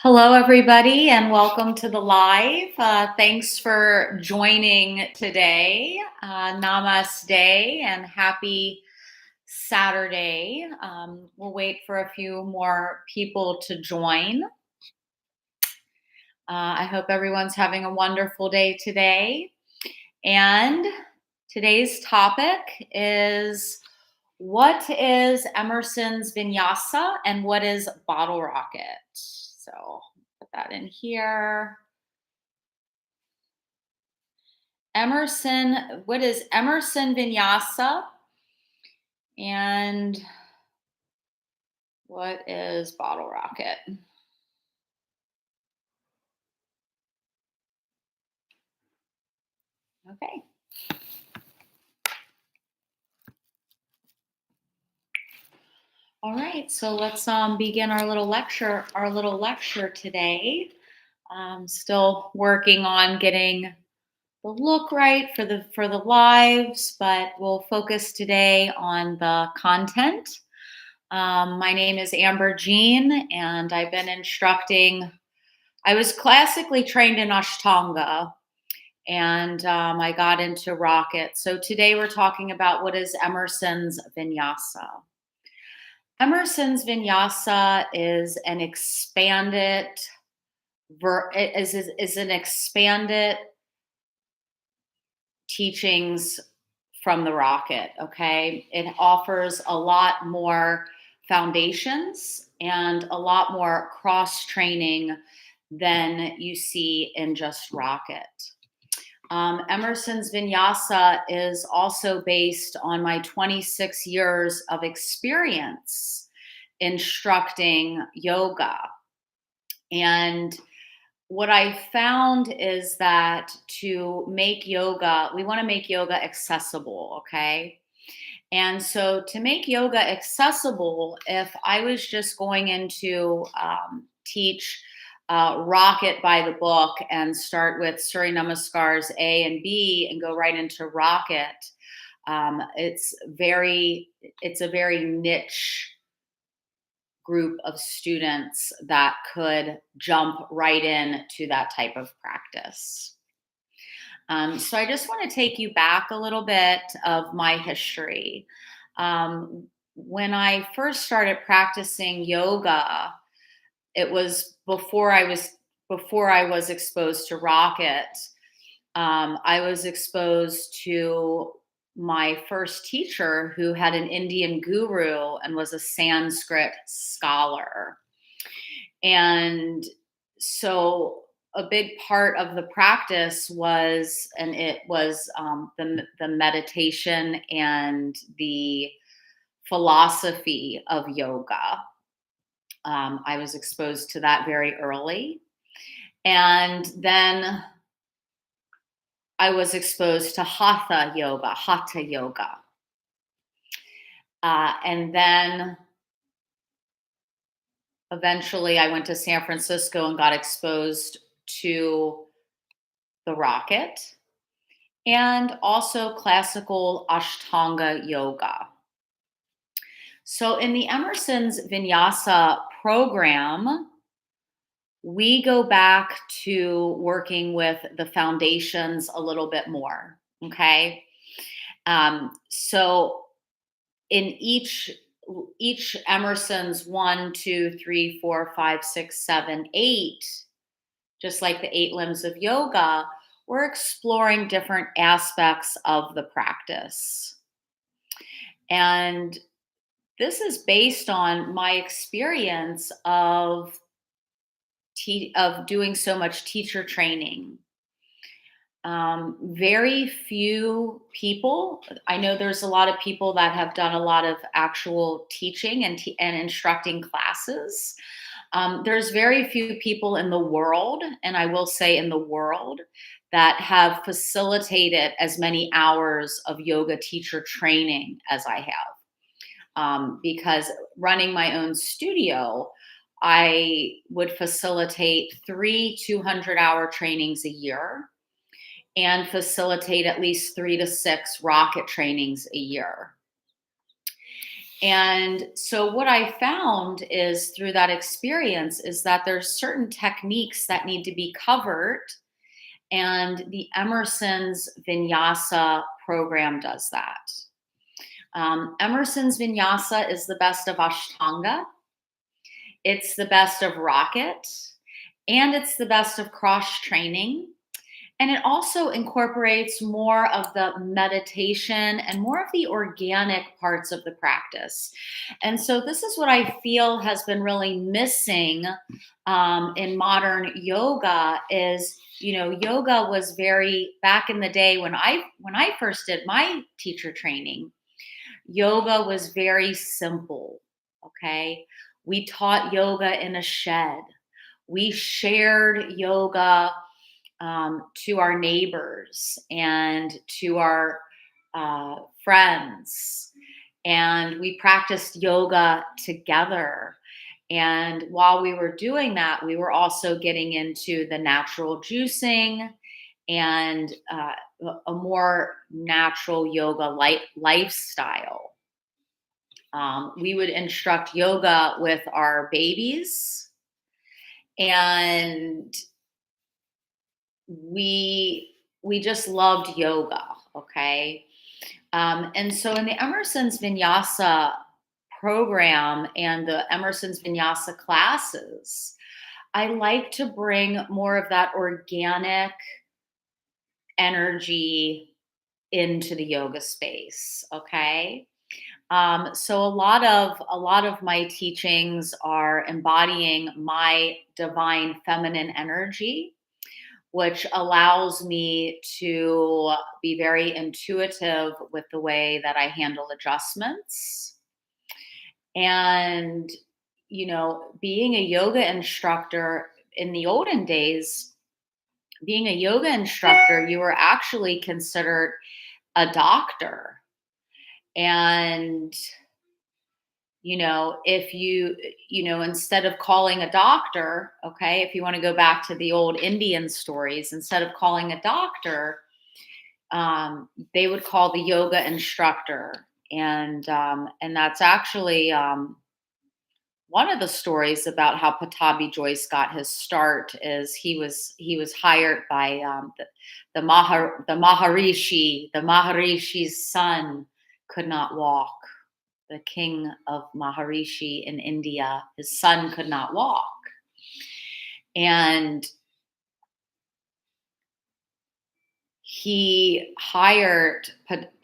Hello, everybody, and welcome to the live. Thanks for joining today. Namaste and happy Saturday. We'll wait for a few more people to join. I hope everyone's having a wonderful day today. And today's topic is what is Emerson's Vinyasa and what is bottle rocket? So put that in here. What is Emerson Vinyasa and what is bottle rocket? Okay. All right, so let's begin our little lecture today. Still working on getting the look right for the lives, but we'll focus today on the content. My name is Amber Jean, and I've been instructing. I was classically trained in Ashtanga, and I got into rocket. So today we're talking about what is Emerson's Vinyasa. Emerson's Vinyasa is an expanded is an expanded teachings from the rocket. Okay, it offers a lot more foundations and a lot more cross training than you see in just rocket. Emerson's Vinyasa is also based on my 26 years of experience instructing yoga. And what I found is that to make yoga, we want to make yoga accessible, okay? And so to make yoga accessible, if I was just going into teach rocket by the book and start with Surya Namaskars A and B and go right into rocket, it's a very niche group of students that could jump right in to that type of practice. So I just want to take you back a little bit of my history. When I first started practicing yoga, it was before I was exposed to rocket. I was exposed to my first teacher who had an Indian guru and was a Sanskrit scholar. And so a big part of the practice was, the meditation and the philosophy of yoga. I was exposed to that very early. And then I was exposed to hatha yoga. And then eventually I went to San Francisco and got exposed to the rocket and also classical Ashtanga yoga. So in the Emerson's Vinyasa program, we go back to working with the foundations a little bit more, okay? So in each Emerson's 1, 2, 3, 4, 5, 6, 7, 8, just like the 8 limbs of yoga, we're exploring different aspects of the practice. And this is based on my experience of doing so much teacher training. Very few people, I know there's a lot of people that have done a lot of actual teaching and instructing classes. There's very few people in the world, and I will say in the world, that have facilitated as many hours of yoga teacher training as I have. Because running my own studio, I would facilitate 3 200-hour trainings a year and facilitate at least 3 to 6 rocket trainings a year. And so what I found is through that experience is that there's certain techniques that need to be covered, and the Emerson's Vinyasa program does that. Emerson's Vinyasa is the best of Ashtanga, it's the best of Rocket, and it's the best of cross training. And it also incorporates more of the meditation and more of the organic parts of the practice. And so this is what I feel has been really missing in modern yoga is, yoga was very back in the day when I first did my teacher training. Yoga was very simple. Okay. We taught yoga in a shed. We shared yoga to our neighbors and to our friends. And we practiced yoga together. And while we were doing that, we were also getting into the natural juicing and a more natural yoga lifestyle. We would instruct yoga with our babies, and we just loved yoga. Okay. And so in the Emerson's Vinyasa program and the Emerson's Vinyasa classes, I like to bring more of that organic energy into the yoga space. Okay. So a lot of my teachings are embodying my divine feminine energy, which allows me to be very intuitive with the way that I handle adjustments. And, being a yoga instructor in the olden days, being a yoga instructor, you were actually considered a doctor. And, if instead of calling a doctor, okay, if you want to go back to the old Indian stories, instead of calling a doctor, they would call the yoga instructor. And that's actually one of the stories about how Patabi Joyce got his start. Is he was hired by the Maharishi. The Maharishi's son could not walk. The king of Maharishi in India, his son could not walk. And he hired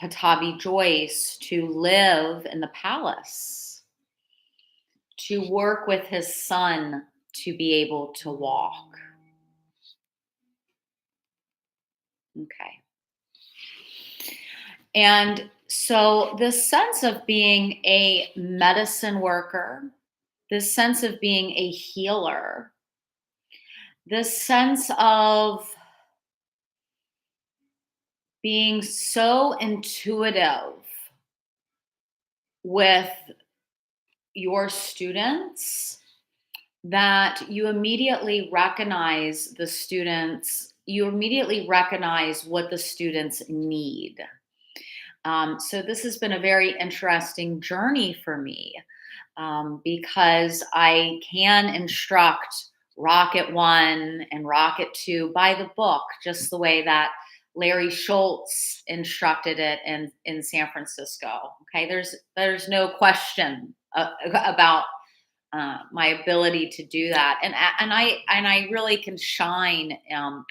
Patabi Joyce to live in the palace, to work with his son to be able to walk. Okay. And so this sense of being a medicine worker, this sense of being a healer, this sense of being so intuitive with your students that you immediately recognize what the students need. So this has been a very interesting journey for me, because I can instruct Rocket 1 and Rocket 2 by the book, just the way that Larry Schultz instructed it in San Francisco. Okay, there's no question about my ability to do that, and I really can shine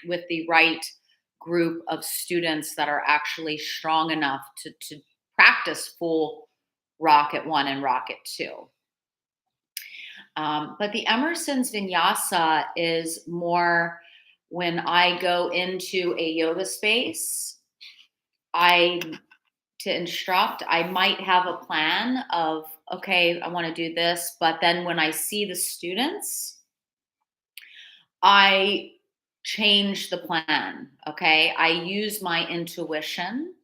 with the right group of students that are actually strong enough to practice full Rocket 1 and Rocket 2. But the Emerson's Vinyasa is more when I go into a yoga space, I to instruct, I might have a plan of, okay, I want to do this. But then when I see the students, I change the plan. Okay. I use my intuition.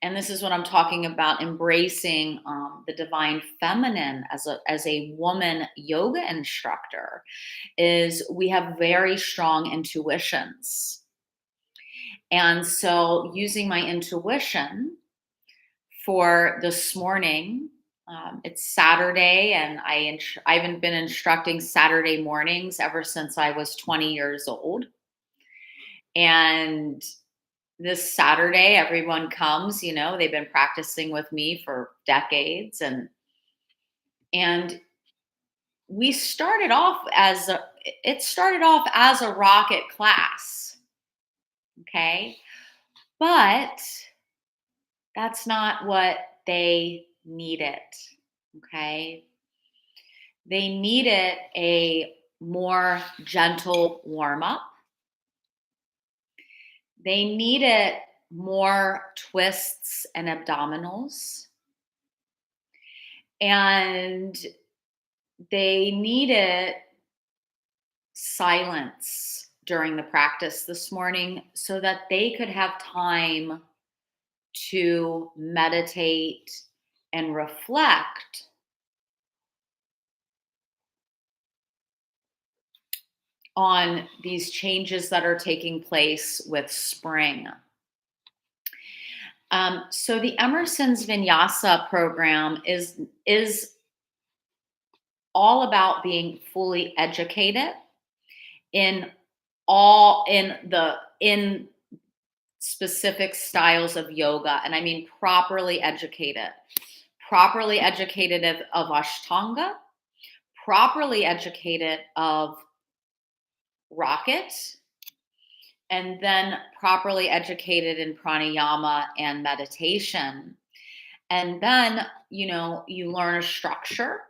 And this is what I'm talking about, embracing the divine feminine as a woman yoga instructor, is we have very strong intuitions. And so using my intuition for this morning, It's Saturday, and I haven't been instructing Saturday mornings ever since I was 20 years old. And this Saturday, everyone comes. They've been practicing with me for decades, and we started off as a it started off as a rocket class, okay? But that's not what they needed, okay? They needed a more gentle warm up. They needed more twists and abdominals. And they needed silence during the practice this morning so that they could have time to meditate and reflect on these changes that are taking place with spring. So the Emerson's Vinyasa program is all about being fully educated in in specific styles of yoga, and I mean properly educated of Ashtanga, properly educated of rocket, and then properly educated in pranayama and meditation. And then, you learn a structure.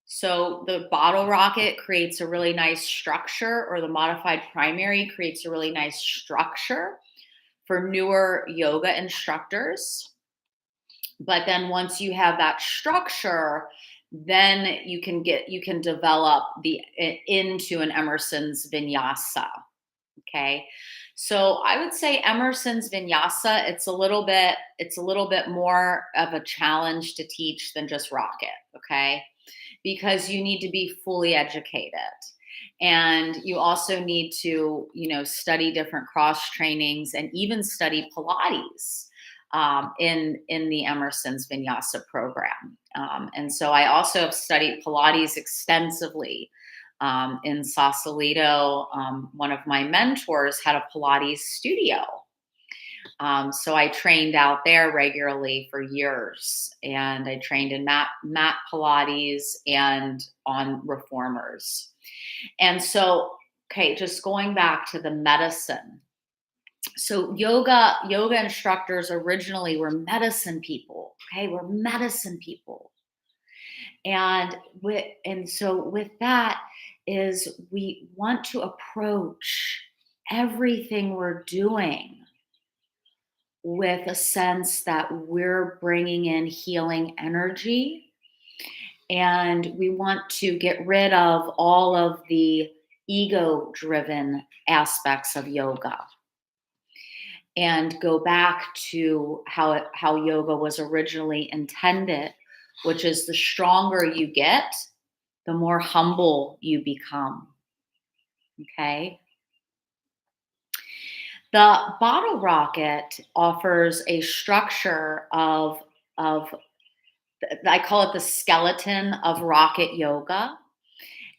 So the bottle rocket creates a really nice structure, or the modified primary creates a really nice structure for newer yoga instructors. But then once you have that structure, then you can develop into an Emerson's Vinyasa. Okay. So I would say Emerson's Vinyasa, it's a little bit more of a challenge to teach than just rocket, okay? Because you need to be fully educated. And you also need to, study different cross trainings and even study Pilates in the Emerson's Vinyasa program. And so I also have studied Pilates extensively in Sausalito. One of my mentors had a Pilates studio. So I trained out there regularly for years, and I trained in mat Pilates and on reformers. And so, okay, just going back to the medicine. So yoga instructors originally were medicine people. Okay, we're medicine people. So with that is we want to approach everything we're doing with a sense that we're bringing in healing energy, and we want to get rid of all of the ego driven aspects of yoga and go back to how yoga was originally intended, which is the stronger you get, the more humble you become. Okay. The bottle rocket offers a structure of I call it the skeleton of rocket yoga.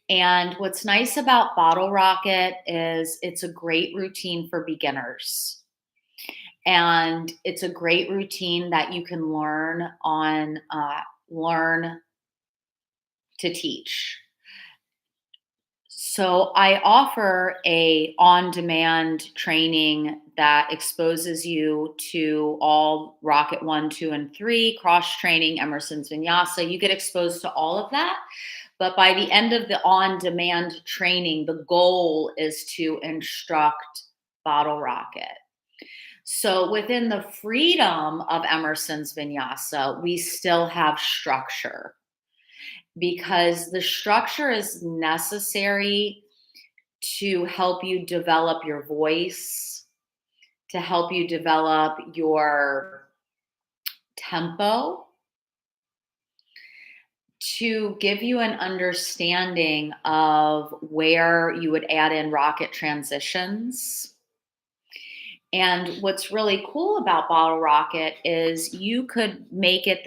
And what's nice about bottle rocket is it's a great routine for beginners. And it's a great routine that you can learn to teach. So I offer a on-demand training that exposes you to all Rocket 1, 2, and 3, cross-training, Emerson's Vinyasa. You get exposed to all of that. But by the end of the on-demand training, the goal is to instruct bottle rocket. So within the freedom of Emerson's Vinyasa, we still have structure, because the structure is necessary to help you develop your voice, to help you develop your tempo, to give you an understanding of where you would add in rocket transitions, And what's really cool about bottle rocket is you could make it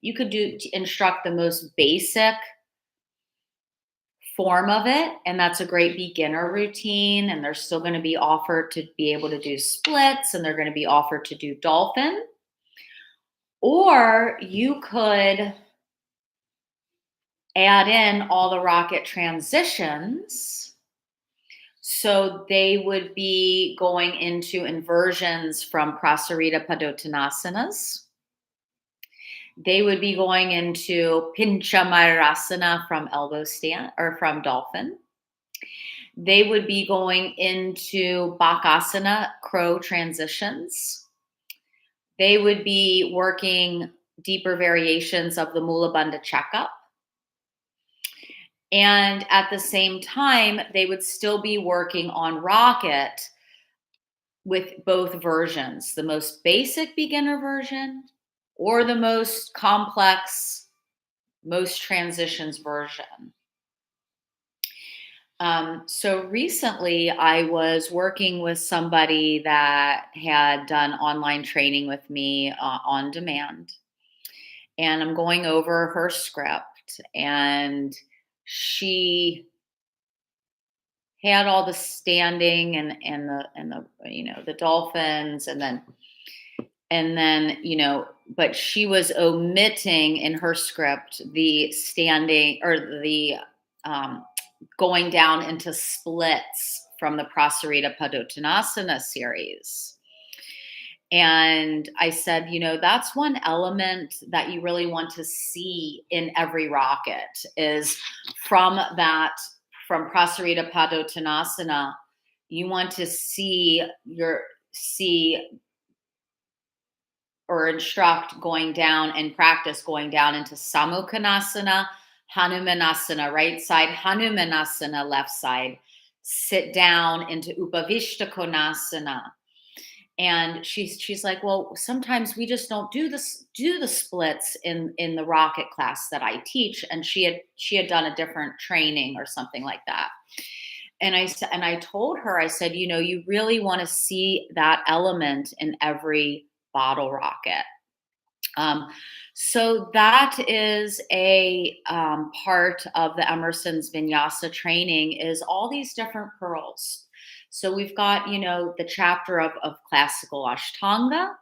you could instruct the most basic form of it, and that's a great beginner routine, and they're still going to be offered to be able to do splits, and they're going to be offered to do dolphin. Or you could add in all the rocket transitions. So they would be going into inversions from Prasarita Padotanasanas. They would be going into Pincha Mayurasana from elbow stand or from dolphin. They would be going into Bakasana, crow transitions. They would be working deeper variations of the Mula Bandha checkup. And at the same time, they would still be working on rocket with both versions, the most basic beginner version or the most complex, most transitions version. So recently I was working with somebody that had done online training with me on demand. And I'm going over her script, and she had all the standing and the the dolphins, and then but she was omitting in her script the standing or the um, going down into splits from the Prasarita Padottanasana series. And I said, that's one element that you really want to see in every rocket is from Prasarita Padottanasana, you want to see or instruct going down and practice going down into Samukhanasana, Hanumanasana, right side, Hanumanasana, left side, sit down into Upavishta Konasana. And she's like, well, sometimes we just don't do the splits in the rocket class that I teach. And she had done a different training or something like that. And I told her, I said, you really want to see that element in every bottle rocket. So that is a part of the Emerson's Vinyasa training is all these different pearls. So we've got, the chapter of classical Ashtanga.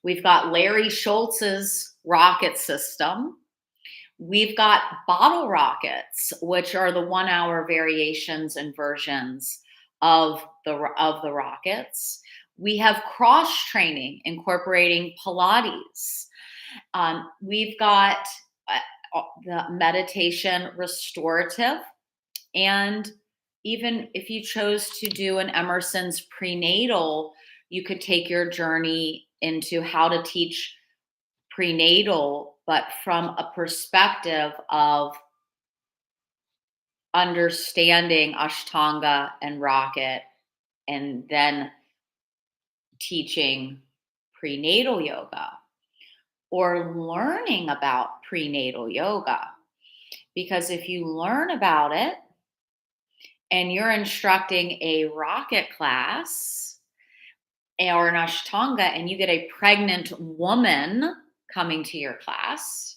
We've got Larry Schultz's rocket system. We've got bottle rockets, which are the 1 hour variations and versions of the rockets. We have cross training incorporating Pilates. We've got the meditation restorative, and even if you chose to do an Emerson's prenatal, you could take your journey into how to teach prenatal, but from a perspective of understanding Ashtanga and rocket, and then teaching prenatal yoga or learning about prenatal yoga. Because if you learn about it and you're instructing a rocket class or an Ashtanga and you get a pregnant woman coming to your class,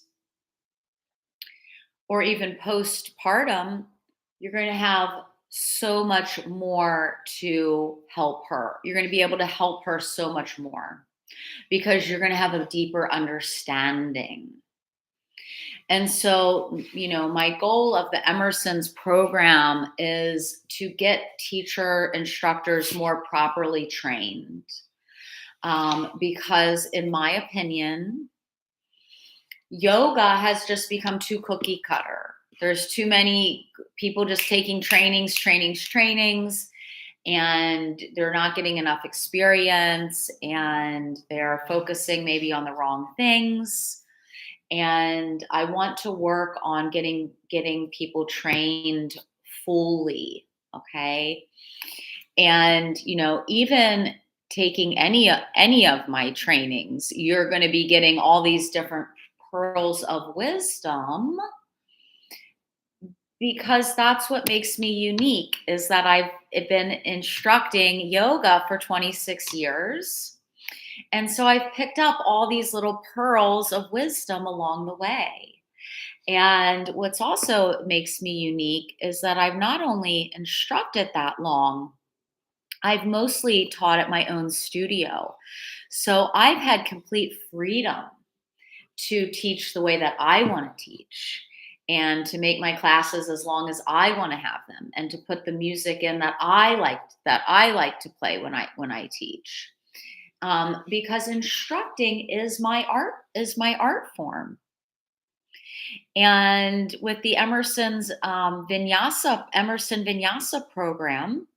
or even postpartum, you're going to have so much more to help her. You're going to be able to help her so much more because you're going to have a deeper understanding. And so, my goal of the Emerson's program is to get instructors more properly trained. Because in my opinion, yoga has just become too cookie cutter. There's too many people just taking trainings, and they're not getting enough experience, and they're focusing maybe on the wrong things. And I want to work on getting people trained fully, okay? And even taking any of my trainings, you're going to be getting all these different pearls of wisdom because that's what makes me unique is that I've been instructing yoga for 26 years. And so I've picked up all these little pearls of wisdom along the way. And what's also makes me unique is that I've not only instructed that long, I've mostly taught at my own studio. So I've had complete freedom to teach the way that I want to teach and to make my classes as long as I want to have them and to put the music in that I like to play when I teach. Because instructing is my art form. And with the Emerson Vinyasa program,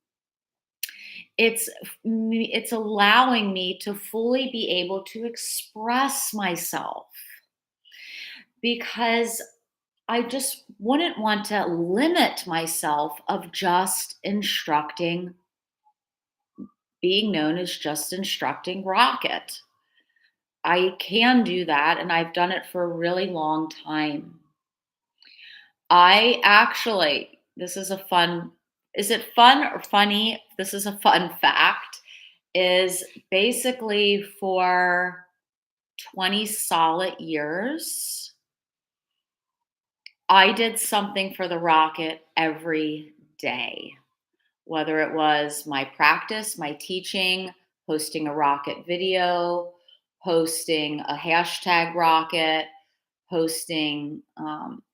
it's allowing me to fully be able to express myself because I just wouldn't want to limit myself of just instructing, being known as just instructing rocket. I can do that, and I've done it for a really long time. I actually, this is a fun, is it fun or funny? This is a fun fact, is basically for 20 solid years, I did something for the rocket every day, whether it was my practice, my teaching, posting a rocket video, posting a hashtag rocket, posting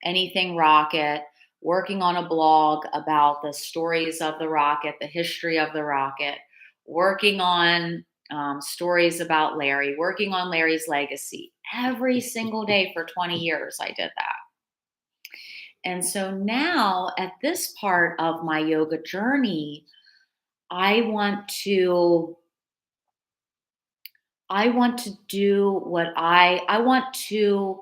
anything rocket, working on a blog about the stories of the rocket, the history of the rocket, working on stories about Larry, working on Larry's legacy. Every single day for 20 years, I did that. And so now at this part of my yoga journey, I want to I want to do what I want to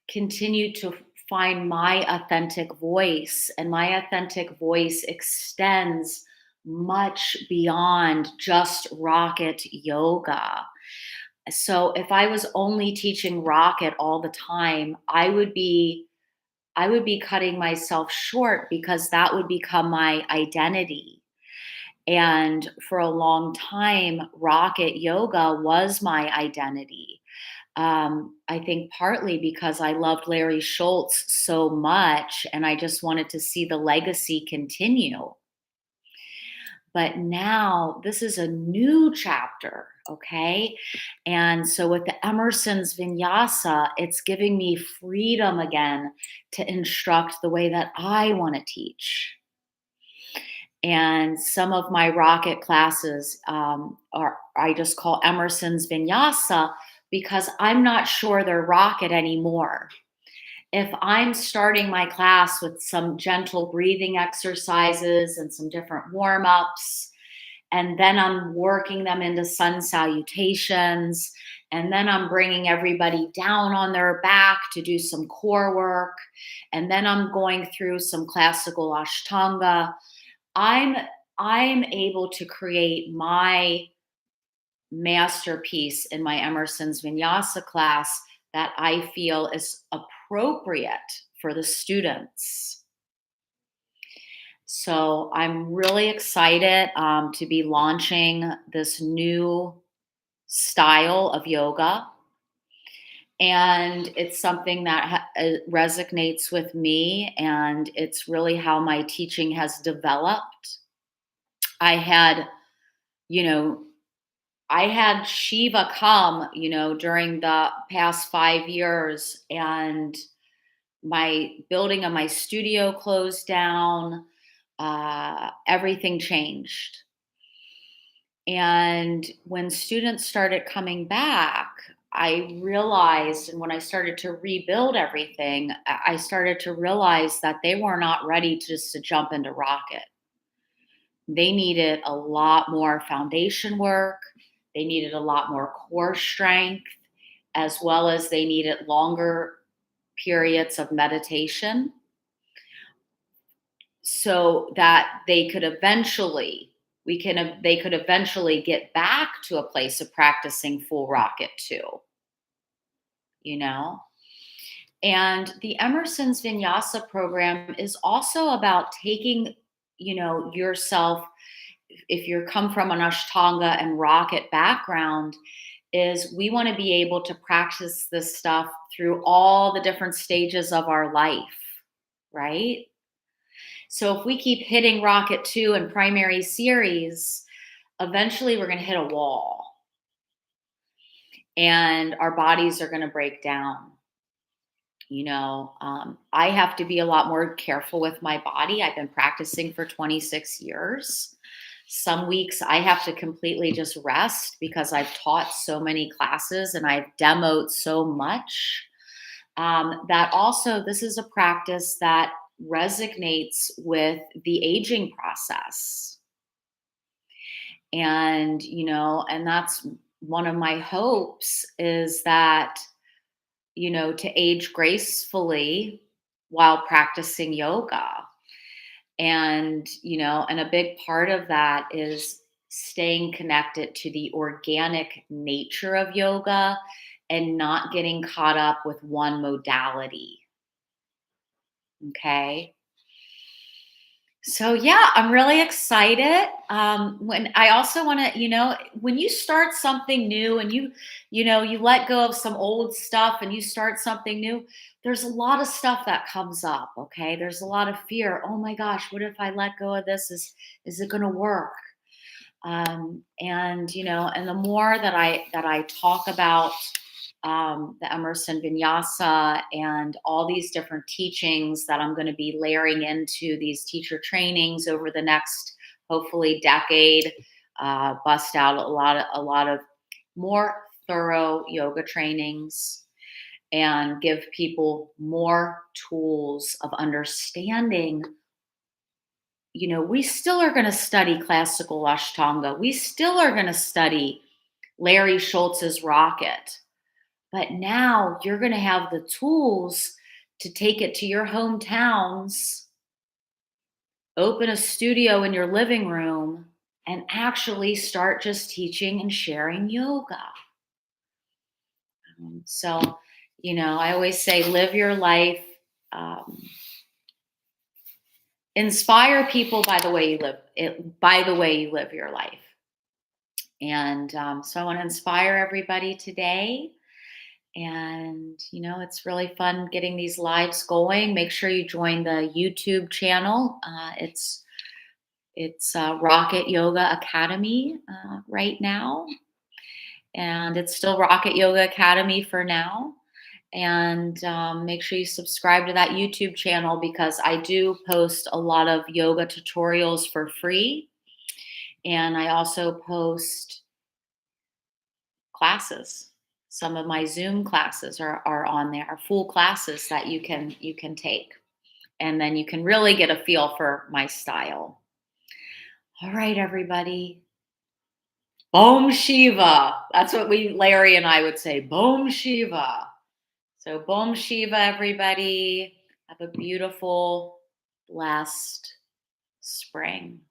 continue to find my authentic voice, and my authentic voice extends much beyond just rocket yoga. So if I was only teaching rocket all the time, I would be cutting myself short because that would become my identity. And for a long time, rocket yoga was my identity. I think partly because I loved Larry Schultz so much and I just wanted to see the legacy continue. But now this is a new chapter, okay? And so with the Emerson's Vinyasa, it's giving me freedom again to instruct the way that I want to teach. And some of my rocket classes are, I just call Emerson's Vinyasa because I'm not sure they're rocket anymore. If I'm starting my class with some gentle breathing exercises and some different warm ups, and then I'm working them into sun salutations, and then I'm bringing everybody down on their back to do some core work, and then I'm going through some classical Ashtanga. I'm I'm able to create my masterpiece in my Emerson's Vinyasa class that I feel is appropriate for the students. So I'm really excited to be launching this new style of yoga. And it's something that resonates with me, and it's really how my teaching has developed. I had, you know, I had Shiva come, during the past 5 years, and my building of my studio closed down. Everything changed. And when students started coming back, I realized, and when I started to rebuild everything, I started to realize that they were not ready just to jump into rocket. They needed a lot more foundation work. They needed a lot more core strength, as well as they needed longer periods of meditation so that they could eventually get back to a place of practicing full rocket too, you know? And the Emerson's Vinyasa program is also about taking, yourself, if you come from an Ashtanga and Rocket background, is we want to be able to practice this stuff through all the different stages of our life, right? So if we keep hitting Rocket 2 and primary series, eventually we're going to hit a wall and our bodies are going to break down. I have to be a lot more careful with my body. I've been practicing for 26 years. Some weeks I have to completely just rest because I've taught so many classes and I've demoed so much. That also, this is a practice that resonates with the aging process. And that's one of my hopes, is that to age gracefully while practicing yoga. And a big part of that is staying connected to the organic nature of yoga and not getting caught up with one modality. Okay. So yeah, I'm really excited. When I also want to, when you start something new and you let go of some old stuff and you start something new, there's a lot of stuff that comes up. Okay, there's a lot of fear. Oh my gosh, what if I let go of this? Is it going to work? And the more that I talk about the Emerson Vinyasa and all these different teachings that I'm going to be layering into these teacher trainings over the next, hopefully, decade. Bust out a lot of more thorough yoga trainings and give people more tools of understanding. We still are going to study classical Ashtanga. We still are going to study Larry Schultz's Rocket. But now you're going to have the tools to take it to your hometowns, open a studio in your living room, and actually start just teaching and sharing yoga. So, I always say, live your life. Inspire people by the way you live your life. And so I want to inspire everybody today. And it's really fun getting these lives going. Make sure you join the YouTube channel. It's Rocket Yoga Academy right now, and it's still Rocket Yoga Academy for now. And make sure you subscribe to that YouTube channel, because I do post a lot of yoga tutorials for free, and I also post classes. Some of my Zoom classes are on there, are full classes that you can take. And then you can really get a feel for my style. All right, everybody. Boom Shiva. That's what Larry and I would say. Boom Shiva. So Boom Shiva, everybody. Have a beautiful, blessed spring.